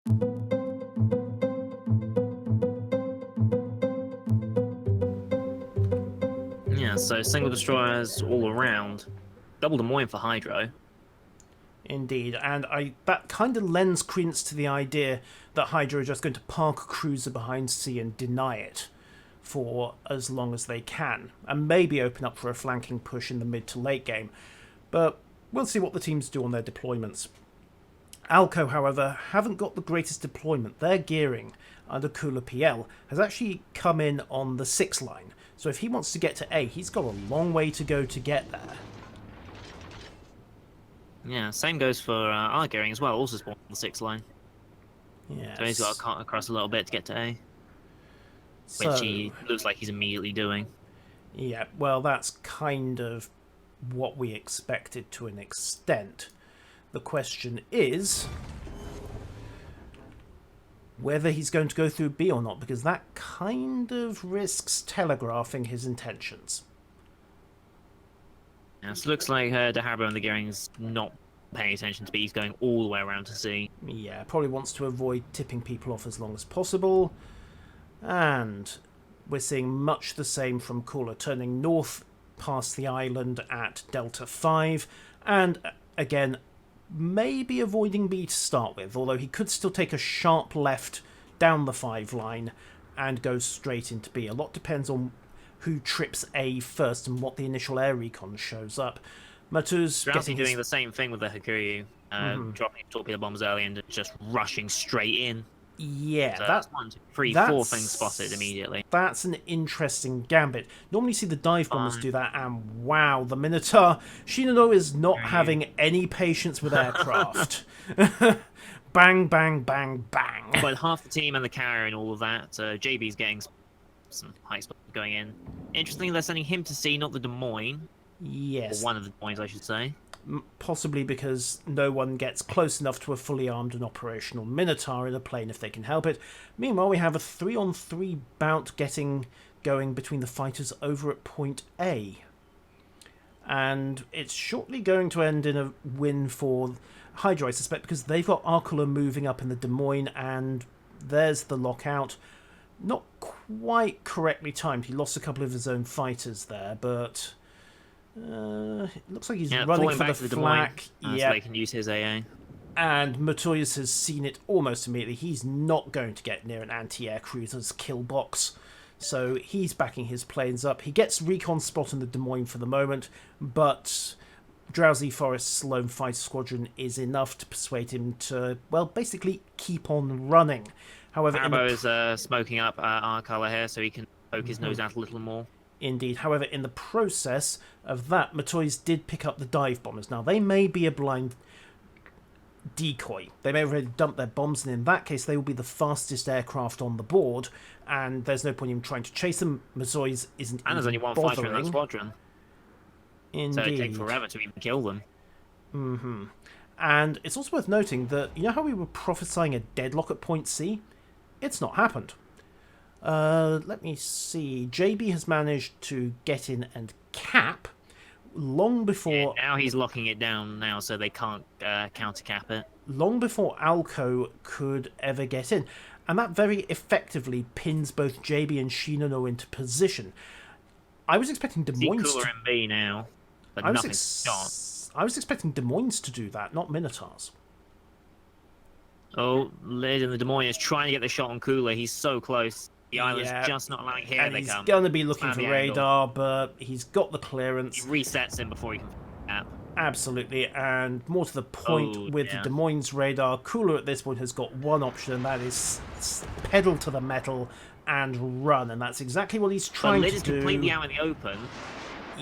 Yeah, so single destroyers all around. Double Des Moines for Hydro. Indeed, and that kind of lends credence to the idea that Hydra are just going to park a cruiser behind C and deny it for as long as they can, and maybe open up for a flanking push in the mid to late game. But we'll see what the teams do on their deployments. ALKO, however, haven't got the greatest deployment. Their gearing under Cooler PL has actually come in on the 6 line. So if he wants to get to A, he's got a long way to go to get there. Yeah, same goes for our gearing as well, also spawned on the 6 line. Yes. So he's got to cut across a little bit to get to A. Which he looks like he's immediately doing. Yeah, well, that's kind of what we expected to an extent. The question is whether he's going to go through B or not, because that kind of risks telegraphing his intentions. Yeah, so it looks like De Harbo and the gearing's not paying attention to B. He's going all the way around to C. Yeah, probably wants to avoid tipping people off as long as possible. And we're seeing much the same from Cooler, turning north past the island at Delta 5, and again, maybe avoiding B to start with, although he could still take a sharp left down the 5 line and go straight into B. A lot depends on who trips A first and what the initial air recon shows up. Matu's getting doing the same thing with the Hakuryu, dropping torpedo bombs early and just rushing straight in. Yeah, so that's 1, 2, 3, 4 things spotted immediately. That's an interesting gambit. Normally you see the dive bombers do that, and wow, the Minotaur. Shinano is not having any patience with aircraft. Bang, bang, bang, bang. But half the team and the carrier and all of that, JB's getting some high spots going in. Interestingly, they're sending him to C, not the Des Moines. Yes. Or one of the Des Moines, I should say. Possibly because no one gets close enough to a fully armed and operational Minotaur in a plane if they can help it. Meanwhile, we have a 3-on-3 bout going between the fighters over at point A. And it's shortly going to end in a win for Hydro, I suspect, because they've got Arkula moving up in the Des Moines, and there's the lockout. Not quite correctly timed. He lost a couple of his own fighters there, but it looks like he's running for the flak. So they can use his AA. And Matoyas has seen it almost immediately. He's not going to get near an anti-air cruiser's kill box. So he's backing his planes up. He gets recon spot in the Des Moines for the moment, but Drowsy Forest's lone fighter squadron is enough to persuade him to, well, basically keep on running. However, Harbo is smoking up our colour here, so he can poke his nose out a little more. Indeed. However, in the process of that, Matoyas did pick up the dive bombers. Now, they may be a blind decoy. They may have already dumped their bombs, and in that case, they will be the fastest aircraft on the board, and there's no point in trying to chase them. Matoyas isn't and there's only one bothering. fighter in that squadron. Indeed. So it'd take forever to even kill them. Mm-hmm. And it's also worth noting that, you know how we were prophesying a deadlock at point C? It's not happened. Let me see. JB has managed to get in and cap long before... Yeah, now he's locking it down now, so they can't counter-cap it. Long before ALKO could ever get in. And that very effectively pins both JB and Shinano into position. I was expecting Des Moines Cooler in B now, but nothing's gone. I was expecting Des Moines to do that, not Minotaurs. Oh, Lid in the Des Moines is trying to get the shot on Cooler. He's so close. The island's just not allowing. Here and they come. He's going to be looking for radar, but he's got the clearance. He resets him before he can cap. Absolutely, and more to the point with the Des Moines radar, Cooler at this point has got one option, and that is pedal to the metal and run, and that's exactly what he's trying to do. Lid is completely out in the open.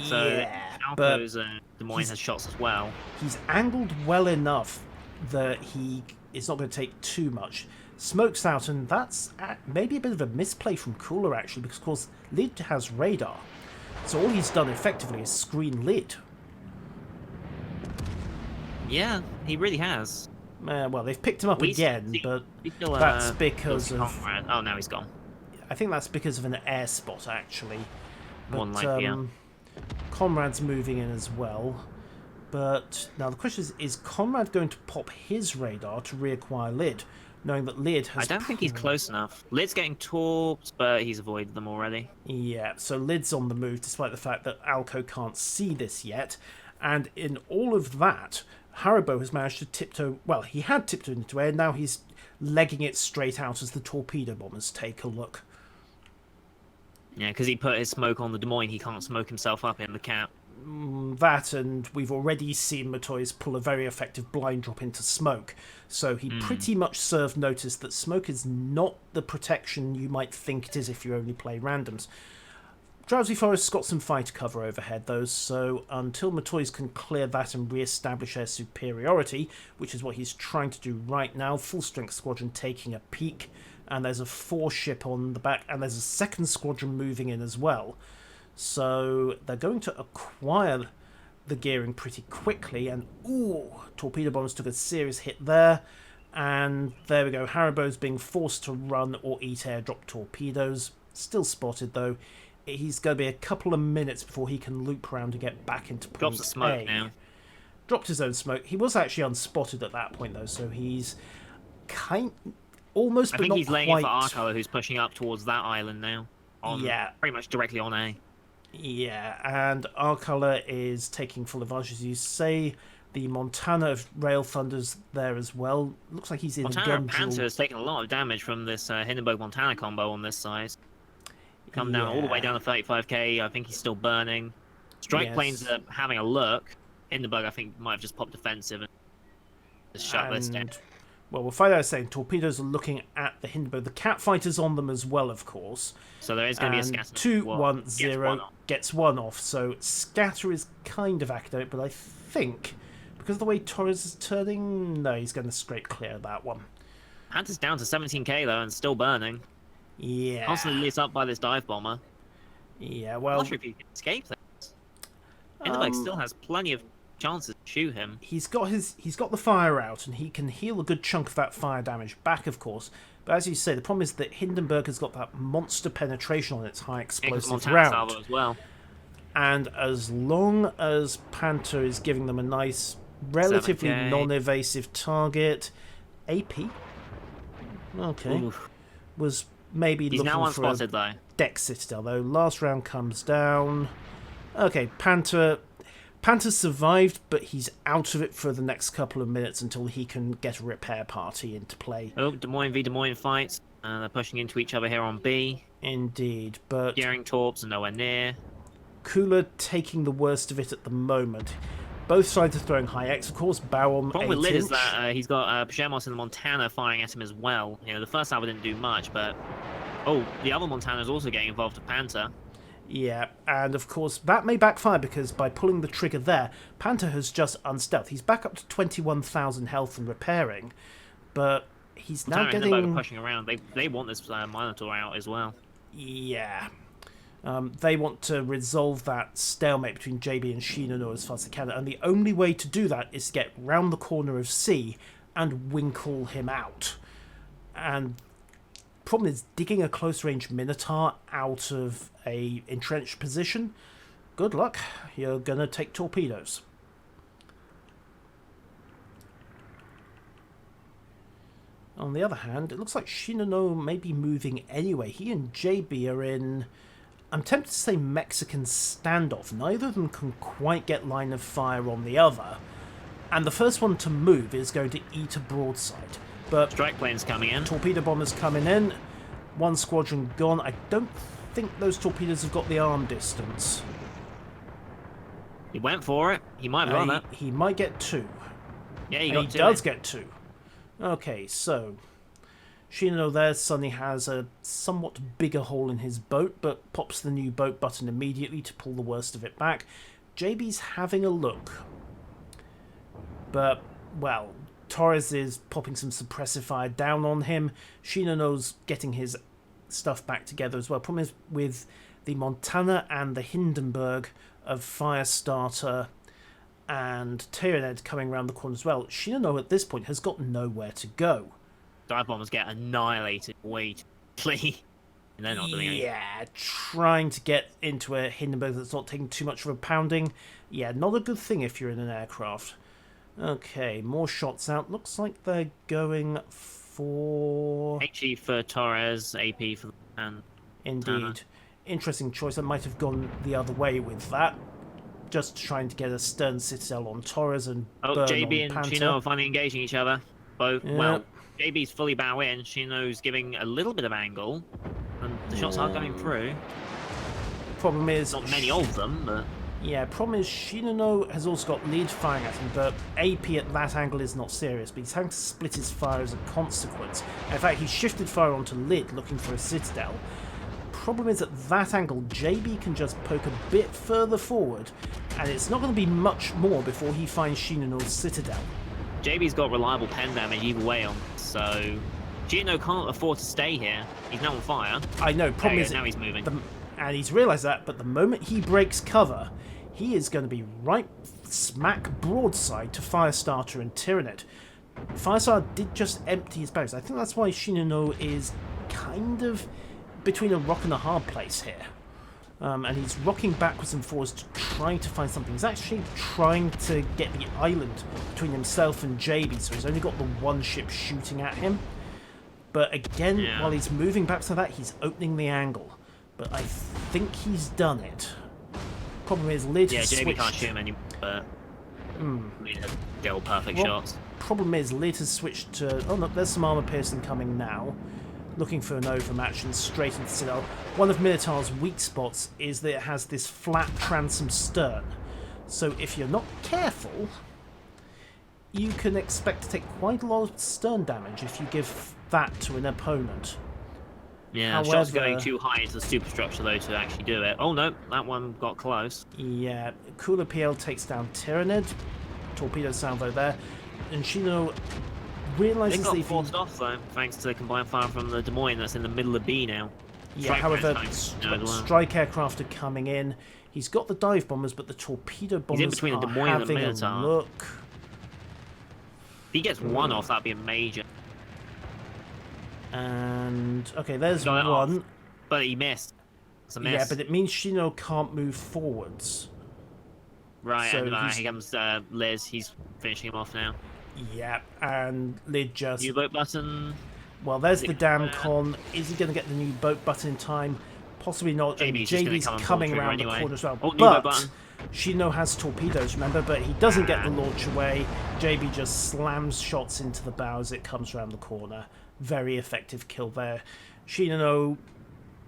So ALKO's Des Moines has shots as well. He's angled well enough that he is not going to take too much. Smokes out, and that's maybe a bit of a misplay from Cooler, actually, because, of course, Lid has radar. So all he's done, effectively, is screen Lid. Yeah, he really has. Well, they've picked him up again, but that's because of... Conrad. Oh, now he's gone. I think that's because of an air spot, actually. But, one likely, yeah. Conrad's moving in as well. But now the question is Conrad going to pop his radar to reacquire Lid? knowing that Lid I has... don't think he's close enough. Lid's getting torped, but he's avoided them already. Yeah, so Lid's on the move, despite the fact that ALKO can't see this yet. And in all of that, Haribo has managed to tiptoe... Well, he had tiptoed into air, now he's legging it straight out as the torpedo bombers take a look. Yeah, because he put his smoke on the Des Moines, he can't smoke himself up in the cap. That, and we've already seen Matoy's pull a very effective blind drop into smoke, so he pretty much served notice that smoke is not the protection you might think it is if you only play randoms. Drowsy Forest's got some fighter cover overhead though, so until Matoy's can clear that and re-establish their superiority, which is what he's trying to do right now, full strength squadron taking a peek, and there's a 4-ship on the back, and there's a second squadron moving in as well. So they're going to acquire the gearing pretty quickly, and ooh, torpedo bombers took a serious hit there, and there we go. Haribo's being forced to run or eat airdrop torpedoes. Still spotted though. He's going to be a couple of minutes before he can loop around and get back into point Drops the smoke A. now. Dropped his own smoke. He was actually unspotted at that point though, so he's almost, I but think not he's laying quite. it for Arcolo, who's pushing up towards that island now. Yeah. Pretty much directly on A. Yeah, and Arcala is taking full advantage, as you say. The Montana of Rail Thunder's there as well. Looks like he's in Montana a gun Panther duel. has taken a lot of damage from this Hindenburg-Montana combo on this side. Come down all the way down to 35k. I think he's still burning. Strike planes are having a look. Hindenburg, I think, might have just popped defensive and just shut this down. Well, we'll find out saying torpedoes are looking at the Hindenburg. The cat fighters on them as well, of course. So there is going to be a scatter. 2-1-0 gets one off. So scatter is kind of academic, but I think because of the way Torres is turning, no, he's going to scrape clear of that one. Panther's down to 17k though and still burning. Yeah. Constantly lit up by this dive bomber. Yeah, I'm well, not sure if he can escape this. Hindenburg still has plenty of chances to shoot him. he's got the fire out, and he can heal a good chunk of that fire damage back, of course. But as you say, the problem is that Hindenburg has got that monster penetration on its high explosive round. Salvo as well. And as long as Panther is giving them a nice, relatively 7K. non-evasive target, AP, okay, Oof. was maybe He's looking now for a unspotted though. deck citadel though. Last round comes down. Okay, Panther survived, but he's out of it for the next couple of minutes until he can get a repair party into play. Oh, Des Moines v Des Moines fights. They're pushing into each other here on B. Indeed, but Gearing torps are nowhere near. Kula taking the worst of it at the moment. Both sides are throwing high X, of course. Bow on The problem with Lid 8-inch. is that he's got Pajamos and the Montana firing at him as well. You know, the first salvo didn't do much, but oh, the other Montana is also getting involved with Panther. Yeah, and of course that may backfire because by pulling the trigger there, Panther has just unstealthed. He's back up to 21,000 health and repairing, but he's now Montana and Hindenburg getting... are pushing around. They want this Minotaur out as well. Yeah. They want to resolve that stalemate between JB and Shinano as fast as they can, and the only way to do that is to get round the corner of C and winkle him out. And problem is, digging a close-range Minotaur out of a entrenched position, good luck. You're gonna take torpedoes. On the other hand, it looks like Shinano may be moving anyway. He and JB are in, I'm tempted to say, Mexican standoff. Neither of them can quite get line of fire on the other. And the first one to move is going to eat a broadside. But Strike planes coming in. torpedo bombers coming in. One squadron gone. I don't think those torpedoes have got the arm distance. He went for it. He might have got that. He might get two. Yeah, he And got he two. does get two. Okay, so Shinano there suddenly has a somewhat bigger hole in his boat, but pops the new boat button immediately to pull the worst of it back. JB's having a look. But, well, Torres is popping some suppressive fire down on him. Shinano's getting his stuff back together as well. Problem is with the Montana and the Hindenburg of Firestarter and Tyranid coming around the corner as well, Shinano at this point has got nowhere to go. Dive bombers get annihilated way too quickly. And they're not doing anything. Yeah, trying to get into a Hindenburg that's not taking too much of a pounding. Yeah, not a good thing if you're in an aircraft. Okay, more shots out. Looks like they're going for... HE for Torres, AP for and Indeed. Interesting choice. I might have gone the other way with that. Just trying to get a Stern Citadel on Torres and burn JB on and Panther. Shino are finally engaging each other. Both, Yeah. well, JB's fully bow in, Shino's giving a little bit of angle, and the shots are going through. Problem is... Not many of them, but... Yeah, problem is Shinano has also got lead firing at him, but AP at that angle is not serious, but he's having to split his fire as a consequence. In fact, he shifted fire onto lid, looking for a Citadel. Problem is, at that angle, JB can just poke a bit further forward, and it's not going to be much more before he finds Shinano's Citadel. JB's got reliable pen damage either way on, so Shino can't afford to stay here. He's now on fire. I know, problem is... now he's moving. And he's realised that, but the moment he breaks cover, he is going to be right smack broadside to Firestarter and Tyranid. Firestarter did just empty his barracks. I think that's why Shinano is kind of between a rock and a hard place here. And he's rocking backwards and forwards to try to find something. He's actually trying to get the island between himself and JB, so he's only got the one ship shooting at him. But again, while he's moving back to that, he's opening the angle. But I think he's done it. Problem is, Lid has JB switched... can't shoot him anymore, but Lid has still perfect shots. Problem is, Lid has switched to... Oh, no, there's some armor piercing coming now. Looking for an overmatch and straight into Citadel. One of Minotaur's weak spots is that it has this flat transom stern. So if you're not careful, you can expect to take quite a lot of stern damage if you give that to an opponent. Yeah, However, shots going too high into the superstructure though to actually do it. Oh no, that one got close. Yeah, Cooler PL takes down Tyranid. Torpedo salvo there. And Shino realises It that got if forced off though, thanks to the combined fire from the Des Moines that's in the middle of B now. Yeah, however, strike aircraft are coming in. He's got the dive bombers, but the torpedo bombers He's in between the Des Moines and the having a Minotaur. look. If he gets one off, that'd be a major. And okay, there's Got it one. off, but he missed. It's a miss. Yeah, but it means Shino can't move forwards. Right, so and here comes Liz. He's finishing him off now. Yeah, and Lid just... New boat button. Well, there's the damn con. Is he going to get the new boat button in time? Possibly not. JB's coming around the corner as well. Oh, new boat but button. Shino has torpedoes, remember? But he doesn't get the launch away. JB just slams shots into the bow as it comes around the corner. Very effective kill there. Shino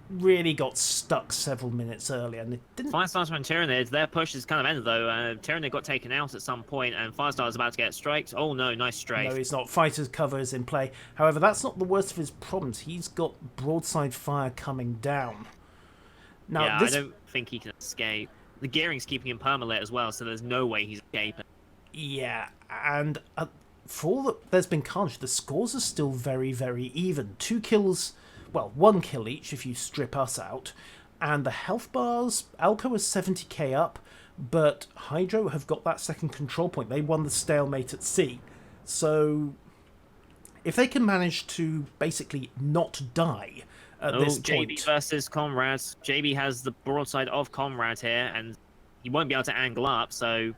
really got stuck several minutes earlier, and it didn't... Firestarter and Tyranid, their push is kind of ended though. Tyranid got taken out at some point, and Firestarter's about to get striked. Oh no, nice strafe. No, he's not. Fighter's cover is in play. However, that's not the worst of his problems. He's got broadside fire coming down. Now, yeah, I don't think he can escape. The gearing's keeping him permalit as well, so there's no way he's escaping. Yeah, and for all that there's been carnage, the scores are still very, very even. 2 kills... Well, 1 kill each if you strip us out. And the health bars, ALKO is 70k up, but Hydro have got that second control point. They won the stalemate at sea. So if they can manage to basically not die at this point... JB versus Comrades. JB has the broadside of Comrade here, and he won't be able to angle up, so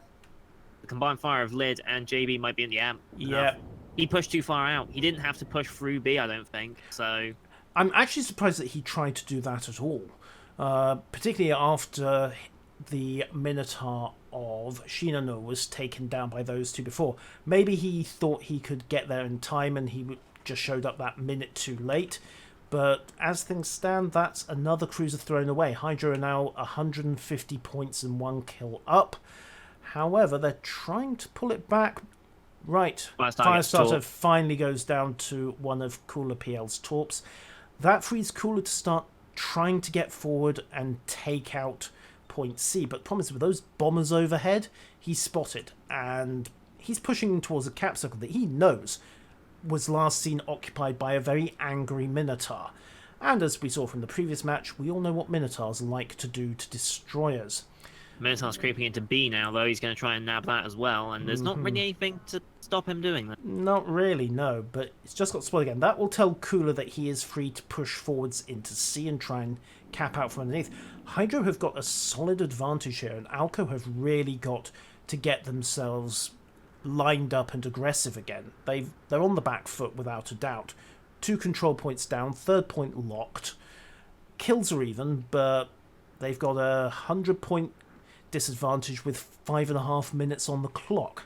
the combined fire of Lid and JB might be in the amp. Yeah. He pushed too far out. He didn't have to push through B, I don't think, so... I'm actually surprised that he tried to do that at all, particularly after the Minotaur of Shinano was taken down by those two before. Maybe he thought he could get there in time and he just showed up that minute too late, but as things stand, that's another cruiser thrown away. Hydro are now 150 points and 1 kill up. However, they're trying to pull it back. Right, Firestarter finally goes down to one of Cooler PL's torps. That frees Cooler to start trying to get forward and take out point C. But the problem is, with those bombers overhead, he's spotted. And he's pushing towards a cap circle that he knows was last seen occupied by a very angry Minotaur. And as we saw from the previous match, we all know what Minotaurs like to do to destroyers. Minotaur's creeping into B now, though. He's going to try and nab that as well, and there's not really anything to stop him doing that. Not really, no, but it's just got spoiled again. That will tell Cooler that he is free to push forwards into C and try and cap out from underneath. Hydro have got a solid advantage here, and ALKO have really got to get themselves lined up and aggressive again. They're on the back foot without a doubt. 2 control points down, 3rd point locked. Kills are even, but they've got a 100-point disadvantage with 5.5 minutes on the clock.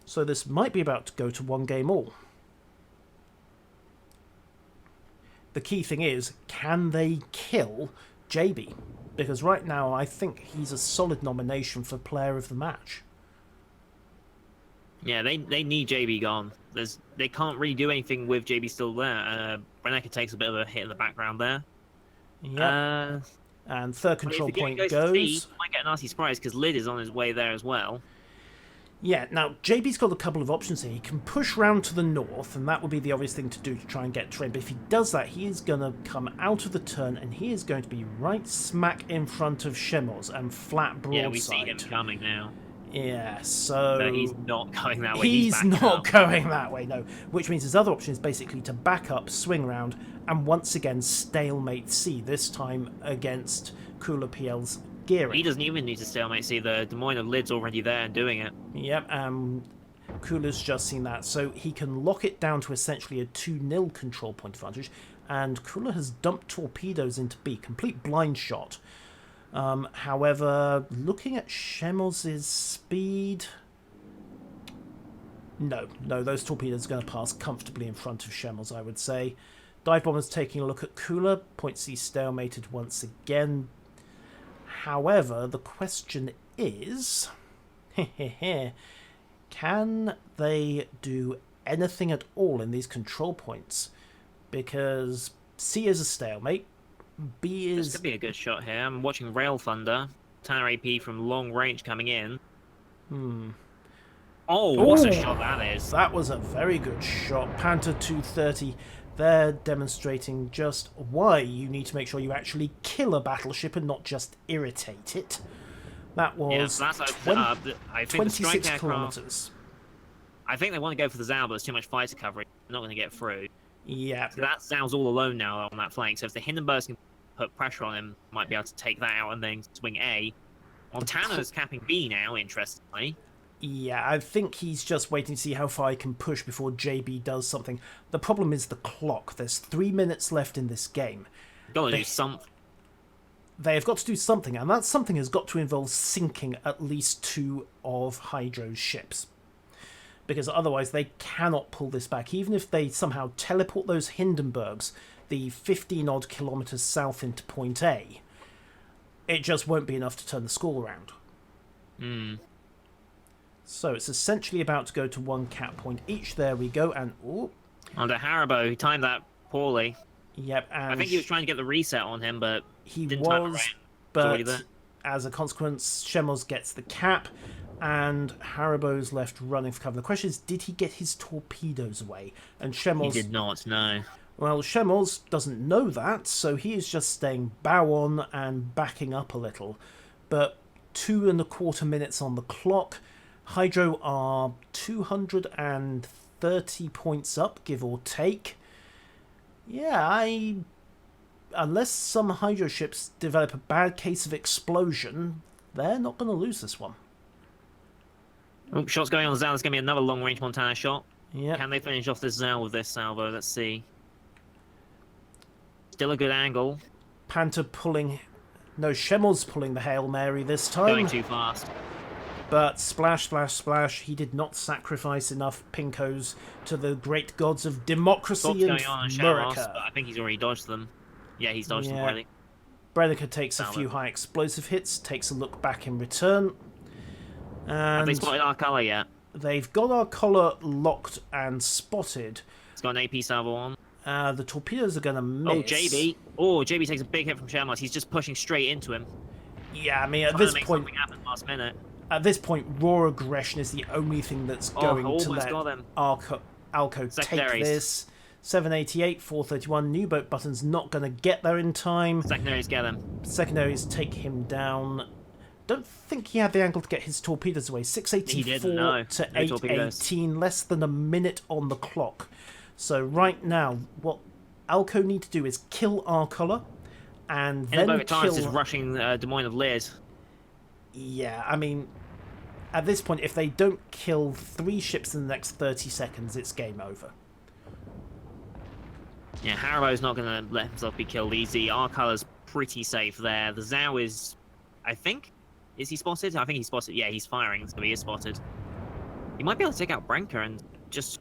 So this might be about to go to 1 game all. The key thing is, can they kill JB? Because right now I think he's a solid nomination for player of the match. Yeah, they need JB gone. They can't really do anything with JB still there. Reneka takes a bit of a hit in the background there. Yeah. And 3rd control point goes. C, might get a nasty surprise because Lid is on his way there as well. Yeah, now JB's got a couple of options here. He can push round to the north, and that would be the obvious thing to do to try and get terrain. But if he does that, he is going to come out of the turn, and he is going to be right smack in front of Shemos and flat broadside. Yeah, we see him coming now. Yeah, so... No, he's not going that way. He's not going that way, no. Which means his other option is basically to back up, swing round, and once again stalemate C, this time against Cooler PL's gearing. He doesn't even need to stalemate C. The Des Moines of Lid's already there and doing it. Yep, Cooler's just seen that. So he can lock it down to essentially a 2-0 control point advantage, and Cooler has dumped torpedoes into B. Complete blind shot. However, looking at Shemos' speed... No, those torpedoes are going to pass comfortably in front of Shemos, I would say. Dive Bomber's taking a look at Cooler. Point C stalemated once again. However, the question is... can they do anything at all in these control points? Because C is a stalemate. B is... This could be a good shot here. I'm watching Rail Thunder. Tanner AP from long range coming in. Oh, what a shot that is. That was a very good shot. Panther 230. They're demonstrating just why you need to make sure you actually kill a battleship and not just irritate it. That was I think 26 kilometers. I think they want to go for the Zao, but there's too much fighter coverage. They're not going to get through. Yeah. So that Zao's all alone now on that flank. So if the Hindenburgs can put pressure on him, might be able to take that out and then swing A. Montana's capping B now, interestingly. Yeah, I think he's just waiting to see how far he can push before JB does something. The problem is the clock. There's 3 minutes left in this game. Got to do something. They have got to do something, and that something has got to involve sinking at least 2 of Hydro's ships. Because otherwise they cannot pull this back. Even if they somehow teleport those Hindenburgs the 15-odd kilometers south into point A, it just won't be enough to turn the score around. So it's essentially about to go to 1 cap point each. There we go, and... Ooh. Under Haribo, he timed that poorly. Yep, and... I think he was trying to get the reset on him, but he didn't time it was, right. But as a consequence, Shemos gets the cap, and Haribo's left running for cover. The question is, did he get his torpedoes away? And Shemos... He did not, no. Well, Shemos doesn't know that, so he is just staying bow on and backing up a little. But 2.25 minutes on the clock. Hydro are 230 points up, give or take. Yeah, unless some Hydro ships develop a bad case of explosion, they're not going to lose this one. Oh, shots going on the Zao. There's going to be another long-range Montana shot. Yeah. Can they finish off this Zao with this salvo? Let's see. Still a good angle. Panther pulling... No, Shemos pulling the Hail Mary this time. Going too fast. But splash, splash, splash, he did not sacrifice enough pinkos to the great gods of democracy and America. But I think he's already dodged them. Yeah, he's dodged them already. Brenica takes a few high explosive hits, takes a look back in return. And have they spotted our colour yet? They've got our collar locked and spotted. It's got an AP salvo on. The torpedoes are going to miss. Oh, JB. Oh, JB takes a big hit from Shamos. He's just pushing straight into him. Yeah, I mean, at this point... something happen last minute. At this point, raw aggression is the only thing that's going to let ALKO take this. 788, 431. New boat button's not going to get there in time. Secondaries get him. Secondaries take him down. Don't think he had the angle to get his torpedoes away. 684 to 818, less than a minute on the clock. So right now, what ALKO need to do is kill our color, and then kill... is rushing Des Moines of Liz. Yeah, I mean, at this point, if they don't kill 3 ships in the next 30 seconds, it's game over. Yeah, Haribo's not going to let himself be killed easy. Our colour's pretty safe there. The Zhao is, I think, is he spotted? I think he's spotted. Yeah, he's firing, so he is spotted. He might be able to take out Branka and just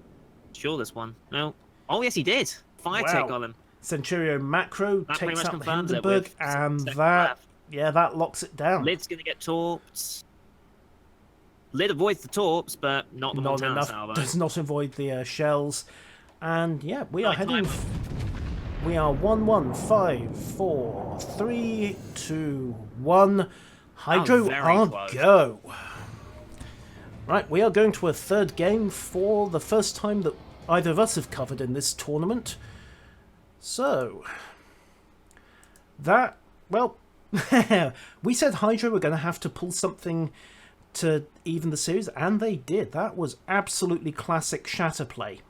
sure this one. No. Oh, yes, he did. Fire tech on him. Centurio macro that takes out the confirms Hindenburg, and that, yeah, that locks it down. Lid's going to get torped. Lid avoids the torps, but not the Montana salvo. Does not avoid the shells. And yeah, we are heading. We are 1-1, 5, 4, 3, 2, 1. Hydro on go. Right, we are going to a third game for the first time that either of us have covered in this tournament. So, that, well, we said Hydro were going to have to pull something to even the series, and they did. That was absolutely classic shatter play.